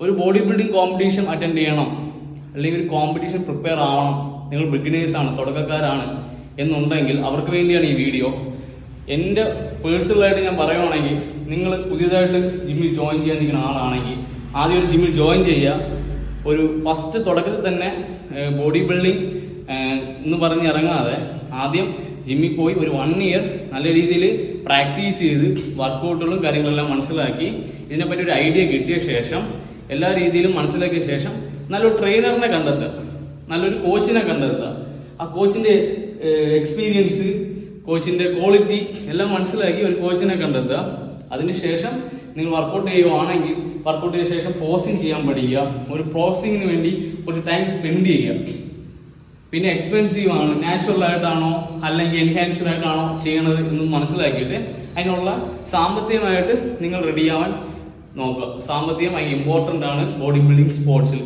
ഒരു body building competition attend ചെയ്യണം, അല്ലെങ്കിൽ ഒരു കോമ്പറ്റീഷൻ പ്രിപ്പയർ ആവണം, നിങ്ങൾ ബിഗിനേഴ്സാണ്, തുടക്കക്കാരാണ് എന്നുണ്ടെങ്കിൽ അവർക്ക് വേണ്ടിയാണ് ഈ വീഡിയോ. എൻ്റെ പേഴ്സണലായിട്ട് ഞാൻ പറയുവാണെങ്കിൽ, നിങ്ങൾ പുതിയതായിട്ട് ജിമ്മിൽ ജോയിൻ ചെയ്യാൻ നിൽക്കുന്ന ആളാണെങ്കിൽ ആദ്യം ഒരു ജിമ്മിൽ ജോയിൻ ചെയ്യുക. ഒരു ഫസ്റ്റ് തുടക്കത്തിൽ തന്നെ ബോഡി ബിൽഡിംഗ് എന്ന് പറഞ്ഞ് ഇറങ്ങാതെ ആദ്യം ജിമ്മിൽ പോയി ഒരു 1 ഇയർ നല്ല രീതിയിൽ പ്രാക്ടീസ് ചെയ്ത് വർക്കൗട്ടുകളും കാര്യങ്ങളെല്ലാം മനസ്സിലാക്കി ഇതിനെപ്പറ്റി ഒരു ഐഡിയ കിട്ടിയ ശേഷം, എല്ലാ രീതിയിലും മനസ്സിലാക്കിയ ശേഷം നല്ലൊരു ട്രെയിനറിനെ കണ്ടെത്തുക, നല്ലൊരു കോച്ചിനെ കണ്ടെത്തുക. ആ കോച്ചിൻ്റെ എക്സ്പീരിയൻസ്, കോച്ചിൻ്റെ ക്വാളിറ്റി എല്ലാം മനസ്സിലാക്കി ഒരു കോച്ചിനെ കണ്ടെത്തുക. അതിനുശേഷം നിങ്ങൾ വർക്കൗട്ട് ചെയ്യുവാണെങ്കിൽ വർക്കൗട്ട് ചെയ്ത ശേഷം പോസിങ് ചെയ്യാൻ പഠിക്കുക. ഒരു പോസിങ്ങിന് വേണ്ടി കുറച്ച് ടൈം സ്പെൻഡ് ചെയ്യുക. പിന്നെ എക്സ്പെൻസീവ് ആണ്, നാച്ചുറൽ ആയിട്ടാണോ അല്ലെങ്കിൽ എൻഹാൻസ്ഡ് ആയിട്ടാണോ ചെയ്യണത് എന്ന് മനസ്സിലാക്കിയിട്ട് അതിനുള്ള സാമ്പത്തികമായിട്ട് നിങ്ങൾ റെഡിയാവാൻ നോക്കുക. സാമ്പത്തികം ഭയങ്കര ഇമ്പോർട്ടൻ്റ് ആണ് ബോഡി ബിൽഡിംഗ് സ്പോർട്സിൽ.